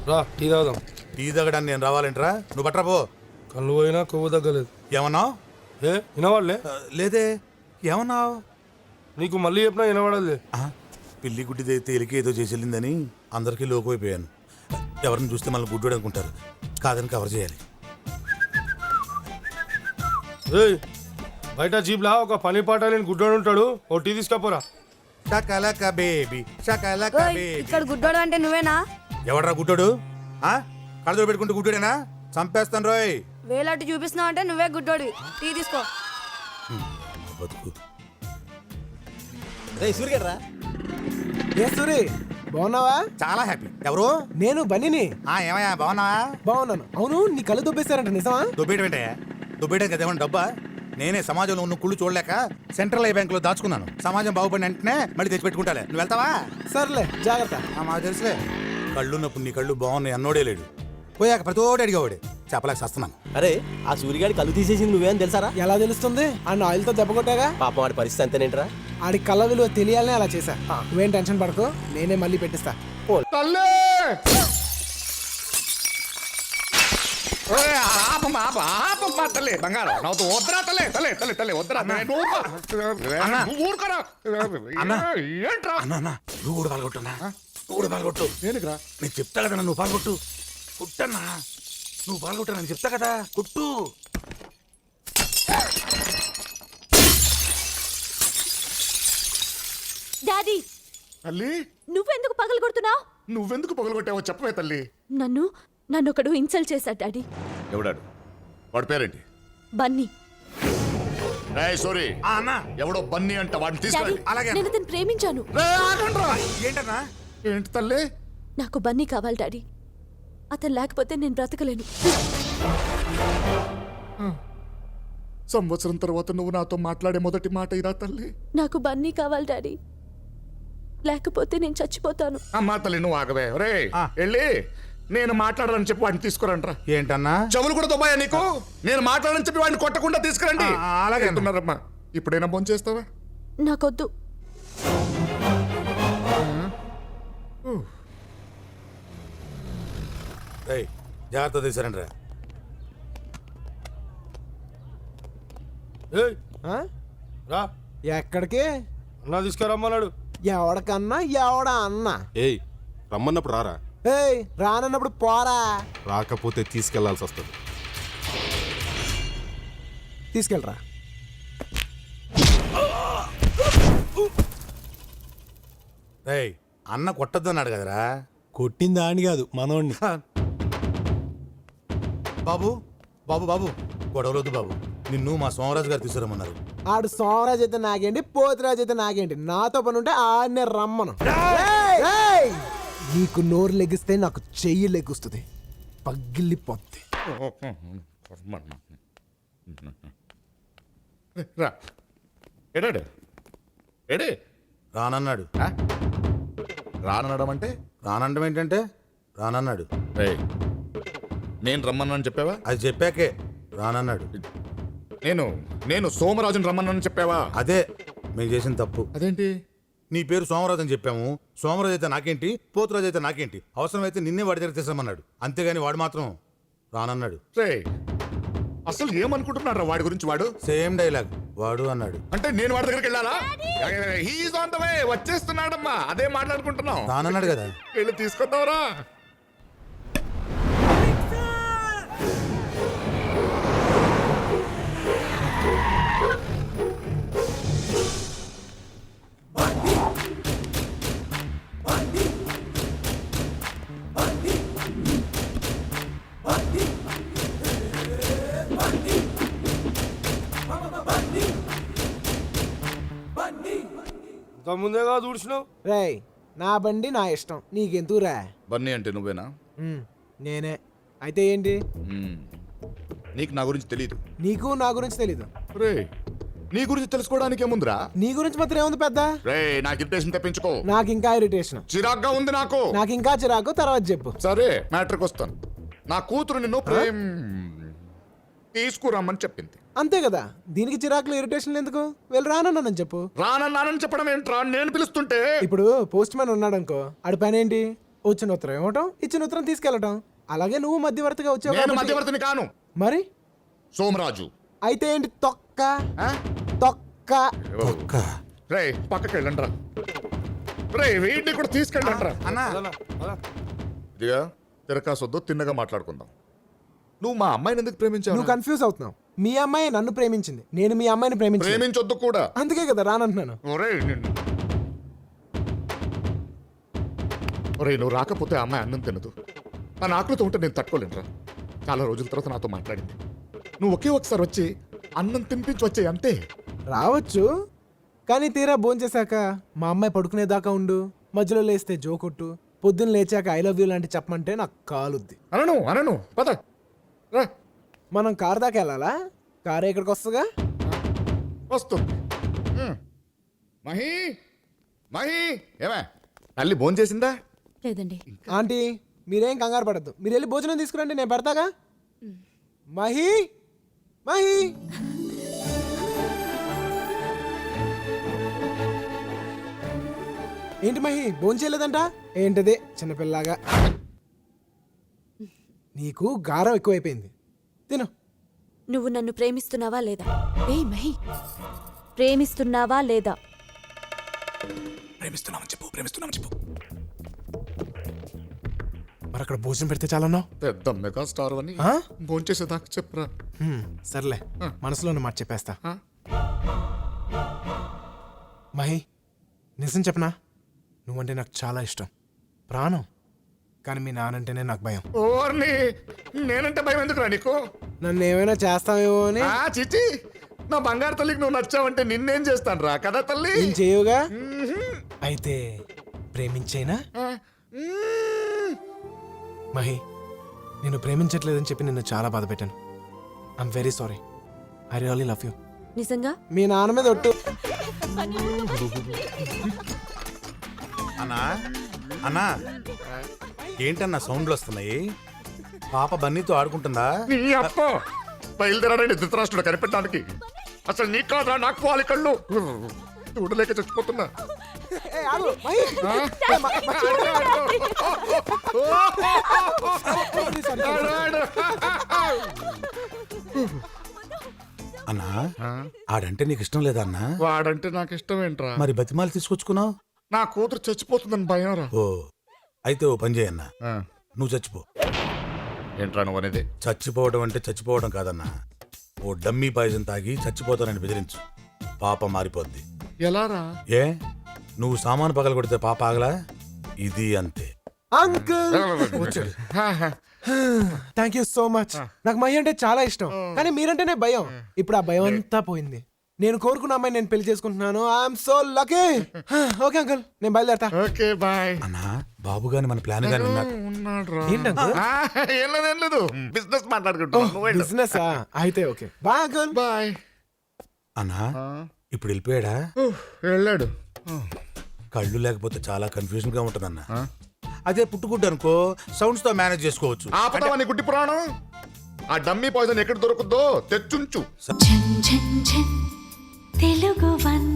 రా టీ తాగుదాం. టీ తగ్గడానికి నేను రావాలంటరా? నువ్వు పట్టరా పో. కళ్ళు పోయినా కొవ్వు తగ్గలేదు. ఏమన్నావు? వినవాళ్ళే లేదే. ఏమన్నావు? నీకు మళ్ళీ చెప్పినా వినవాడలే. పిల్లి గుడ్డి తేలికి ఏదో చేసేళ్ళిందని అందరికీ లోకైపోయాను. ఎవరిని చూస్తే మళ్ళీ గుడ్డు అనుకుంటారు. కాదని కవర్ చేయాలి. బయట జీప్లా ఒక పని పాట లేని గుడ్డోడు ఉంటాడు. ఓ టీ తీసుకపోరా. షకలక బేబీ షకలక బేబీ. ఇక్కడ గుడ్డోడు అంటే నువ్వేనా? ఎవడరా గుడ్డోడు? కడతో పెట్టుకుంటే గుడ్డోడేనా? చంపేస్తాను రోయ్. వేలట్టు చూపిస్తున్నావు అంటే నువ్వే గుడ్డోడి. టీ తీసుకో. బతుకు. సూర్యరా ఏ సూరి బాగున్నావా? చాలా హ్యాపీ. ఎవరు? నేను బన్నీని. ఏమయ్యా బాగున్నావా? బాగున్నాను. అవును నీ కళ్ళు దుబ్బేశారంట నిజమా? దుబ్బేయడం ఏంటయ్యా? దుబ్బేయడం కదా ఏమన్నా డబ్బా? నేనే సమాజంలో ఉన్న కుళ్ళు చూడలేక సెంట్రల్ బ్యాంక్ లో దాచుకున్నాను. సమాజం బాగుపడిన వెంటనే మళ్ళీ తెచ్చి పెట్టుకుంటాలే. నువ్వు వెళ్తావా? సర్లే జాగ్రత్త. మాకు తెలుసులే. కళ్ళున్నప్పుడు నీ కళ్ళు బాగున్నాయి అన్నోడే లేడు. పోయాక ప్రతోడు అడిగేవాడే. చెప్పలేక వస్తున్నాను. అరే ఆ సూర్యగాడి కళ్ళు తీసేసింది నువ్వేం తెలుసారా? ఎలా తెలుస్తుంది? ఆ ఆయిల్ తో దెబ్బ కొట్టాగా. పాపం వాడి పరిస్థితి అంతేనేంట్రా? ఆడి కళ్ళ విలువ తెలియాలనే అలా చేశా. నువ్వేం టెన్షన్ పడకు, నేనే మళ్ళీ పెట్టిస్తా. బంగారం వద్దరా తల్లే తల్లే తల్లే తల్లే వద్దరా ఏంట్రా నువ్వు కూడా పాల్గొట్టున్నా. నువ్వు కూడా పాల్గొట్టు. దేనికిరా? నేను చెప్తా కదా నువ్వు పాల్గొట్టు. కుట్టన్నా. నువ్వు పాల్గొట్టా నేను చెప్తా కదా. కుట్టు. డాడీ తల్లి నువ్వెందుకు పగలు కొడుతున్నావు? నువ్వెందుకు పగలగొట్టావో చెప్పవే తల్లి. నన్ను ఒకడు ఇన్సల్ట్ చేశాడు డాడీ. ఎవడాడు? వాడి పేరేంటి? బన్నీ. సారీ ఎవడో బన్నీ అంట. వాడిని తీసుకురండి. అలాగే. నేను అతను ప్రేమించాను. ఏంటన్నా? ఏంటి తల్లి? నాకు బన్నీ కావాలి డాడీ. అతను లేకపోతే నేను బ్రతకలేను. సంవత్సరం తర్వాత నువ్వు నాతో మాట్లాడే మొదటి మాట ఇదా తల్లి? నాకు బన్నీ కావాలి డాడీ, లేకపోతే నేను చచ్చిపోతాను. అమ్మా తల్లి నువ్వు ఆగవే. రే వెళ్ళి నేను మాట్లాడాలని చెప్పి వాడిని తీసుకురండి రా. ఏంటన్నా? చెవులు కూడా దుబ్బాయా నీకు? నేను మాట్లాడని చెప్పి వాడిని కొట్టకుండా తీసుకురండి. అలాగే అంటున్నారమ్మా. ఇప్పుడైనా ఫోన్ చేస్తావా? నాకొద్దు. జాగ్రత్త తీసారండి రా. రా ఎక్కడికి? అన్నా తీసుకురమ్మన్నాడు. ఎవడకన్నా ఎవడా అన్న? ఏయ్ రమ్మన్నప్పుడు రారా. ఏయ్ రానన్నప్పుడు పోరా. రాకపోతే తీసుకెళ్లాల్సి వస్తుంది. తీసుకెళ్ళరా. అన్న కొట్టద్దు అన్నాడు కదరా. కొట్టిందా అని కాదు మనోడిని. బాబు బాబు బాబు గొడవలొద్దు బాబు. నిన్ను మా సోమరాజు గారు తీసుకురమ్మన్నారు. ఆడు సోమరాజు అయితే నాకేంటి, పోతురాజు అయితే నాకేంటి. నాతో పని ఉంటే ఆడనే రమ్మను. నీకు నోరు లెగిస్తే నాకు చెయ్యి లెగుస్తుంది, పగిలిపోద్ది. రా ఏడాడు ఏడే రానన్నాడు. రానడం అంటే? రానండం ఏంటంటే రానన్నాడు. నేను రమ్మన్నాను చెప్పావా? అది చెప్పాకే రానన్నాడు. నేను సోమరాజుని రమ్మన్నాను చెప్పావా? అదే మేము చేసిన తప్పు. అదేంటి? నీ పేరు సోమరాజు అని చెప్పాము. సోమరాజు అయితే నాకేంటి, పోతురాజు అయితే నాకేంటి. అవసరమైతే నిన్నే వాడి దగ్గర తీసామన్నాడు. అంతేగాని వాడు మాత్రం రానన్నాడు. రే అసలు ఏమనుకుంటున్నారా వాడి గురించి? వాడు సేమ్ డైలాగ్ వాడు అన్నాడు. అంటే నేను వాడి దగ్గరికి వెళ్ళాలా? హీఈస్ ఆన్ ద వే, వచ్చేస్తున్నాడమ్మా. అదే మాట్లాడుకుంటున్నాం. రానన్నాడు కదా. వెళ్ళి తీసుకొద్దావరా. ముందేగా చూసినావు. రేయ్ నా బండి నా ఇష్టం, నీకెందుకురా? బన్నీ అంటే నువ్వేనా? నేనే. అయితే ఏంటి? నీకు నా గురించి తెలీదు. నీకు నా గురించి తెలీదు. రే నీ గురించి తెలుసుకోవడానికి ఏముందిరా? నీ గురించి మాత్రం ఏముంది పెద్ద? రే నాకు ఇరిటేషన్ తెప్పించుకో. నాకు ఇంకా ఇరిటేషన్, చిరాగ్గా ఉంది నాకు. నాకు ఇంకా చిరాకు. తర్వాత చెప్పు. సరే మ్యాటర్కి వస్తాను. నా కూతురు నిన్ను తీసుకురమ్మని చెప్పింది. అంతే కదా, దీనికి చిరాకులు ఇరిటేషన్ ఎందుకు? వెళ్ళి రానన్నానని చెప్పు. రానన్నానని చెప్పడం ఏంట్రా? నేను పిలుస్తుంటే. ఇప్పుడు పోస్ట్ మ్యాన్ ఉన్నాడు అనుకో, ఆడి పని ఏంటి? వచ్చిన ఉత్తరం ఇవ్వటం, ఇచ్చిన ఉత్తరం తీసుకెళ్ళటం. అలాగే నువ్వు మధ్యవర్తిగా వచ్చావు నేను కాబట్టి- మధ్యవర్తిని కాను, మరి సోమరాజు. అయితే ఏంటి తొక్క ఆ? తొక్క రే పక్కకి వెళ్ళండి రా. రే వీడిని కూడా తీసుకెళ్ళండి రా. అన్నా ఇదిగా తిరకాసొద్దు, తిన్నగా మాట్లాడుకుందాం. నువ్వు మా అమ్మాయిని ఎందుకు నువ్వు ప్రేమించావు? కన్ఫ్యూజ్ అవుతున్నావు. మీ అమ్మాయి నన్ను ప్రేమించింది, నేను మీ అమ్మాయిని ప్రేమించింది. ప్రేమించొద్దు కూడా. అందుకే కదా రానంటున్నాను. ఒరేయ్ నువ్వు రాకపోతే ఆ అమ్మాయి అన్నం తినదు. తన ఆకలితో ఉంటే నేను తట్టుకోలేనురా. చాలా రోజుల తర్వాత నాతో మాట్లాడింది. నువ్వు ఒకే ఒకసారి వచ్చి అన్నం తినిపించి వచ్చే అంతే. రావచ్చు, కానీ తీరా భోంచేశాక మా అమ్మాయి పడుకునేదాకా ఉండు, మధ్యలో లేస్తే జోకొట్టు, పొద్దున్న లేచాక ఐ లవ్ యూ లాంటి చెప్పమంటే నాకు కాలుద్ది. అనను పద రా. మనం కార్ దాకా వెళ్ళాలా? కారే ఇక్కడికి వస్తుందిగా. వస్తుంది. మహి మహి ఏమే తల్లి భోజనం చేసిందా? లేదండి. ఆంటీ మీరేం కంగారు పడద్దు, మీరు వెళ్ళి భోజనం తీసుకురండి, నేను పెడతాగా. మహి మహి ఏంటి మహి భోజనం చేయలేదంట? ఏంటిది చిన్నపిల్లగా? నీకు గారం ఎక్కువైపోయింది, తిను. నువ్వు నన్ను ప్రేమిస్తున్నావా లేదా? ఏయ్ మహి, ప్రేమిస్తున్నావా లేదా? ప్రేమిస్తున్నామని చెప్పు. మరి అక్కడ భోజనం పెడితే చాలన్నావు. పెద్ద మెగా స్టార్ అని ఆ? భోజనం చేసేదాకా చెప్పురా. సర్లే, మనసులో ఉన్న మాట చెప్పేస్తా. ఆ? మహి నిజం చెప్పనా, నువ్వంటే నాకు చాలా ఇష్టం, ప్రాణం. కానీ మీ నానంటేనే నాకు భయం. ఓర్ని నేనంటే భయం ఎందుకురా నీకు? నన్ను ఏమైనా చేస్తావేమో అని. ఆ చిచి, నా బంగారు తల్లికి నువ్వు నచ్చావంటే నిన్నేం చేస్తాను రా కదా తల్లి. ఏం చేయవుగా? అయితే ప్రేమించేనా? మహి నేను ప్రేమించట్లేదని చెప్పి నిన్ను చాలా బాధ పెట్టాను. I'm very sorry. I really love you. నిజంగా? మీ నాన్న మీద ఒట్టు. అన్నా అన్నా ఏంటన్నా సౌండ్లు వస్తున్నాయి? పాప బన్నీతో ఆడుకుంటుందా? నీ అప్ప బయలుదేరాడండి ధృతరాష్ట్రుడు కనిపెట్టడానికి. అసలు నీ కాదురా నాకు వాలి కళ్ళు చూడలేక చచ్చిపోతున్నా. ఏ, ఆగు, మహి. ఆ? అన్నా ఆడంటే నీకు ఇష్టం లేదా అన్నా? వాడంటే నాకు ఇష్టం ఏంట్రా? మరి బతిమాలు తీసుకొచ్చుకున్నావు? నా కూతురు చచ్చిపోతుందని భయం రా. ఓ అయితే ఓ పని చేయన్నా, నువ్వు చచ్చిపో. ఏంట్రా నువ్వు అనేది? చచ్చిపోవడం అంటే చచ్చిపోవడం కాదన్నా, ఓ డమ్మీ పాయిజన్ తాగి చచ్చిపోతానని బెదిరించు, పాప మారిపోద్ది. ఎలా రా? ఏ నువ్వు సామాను పగల కొడితే పాప ఆగలా? ఇది అంతే. Uncle thank you so much. నాకు మహి అంటే చాలా ఇష్టం, కానీ మీరంటేనే భయం. ఇప్పుడు ఆ భయం అంతా పోయింది. నేను కోరుకున్న అమ్మాయి నేను పెళ్లి చేసుకుంటున్నాను. I'm so lucky. Okay uncle, నేను బయలుదేరతా. Okay bye. అన్నా బాబు గాని మన ప్లాన్ గాని ఉన్నాడు రా. ఏంటి అంకుల్? ఏం లేదు బిజినెస్ మాట్లాడుకుంటున్నా. బిజినెస్ అయితే ఓకే బాయ్ అంకుల్. బాయ్. అన్నా ఇప్పుడు వెళ్ళిపోయాడా? వెళ్ళాడు. కళ్ళు లేకపోతే చాలా కన్ఫ్యూజన్ గా ఉంటదన్నా. అదే పుట్టుకుంటు అనుకో సౌండ్స్ తో మేనేజ్ చేసుకోవచ్చు. ఆపదవని గుడ్డి పురాణం. ఆ డమ్మీ పాయిజన్ ఎక్కడ దొరుకుద్దో తెచ్చుంచు. తెలుగు వన్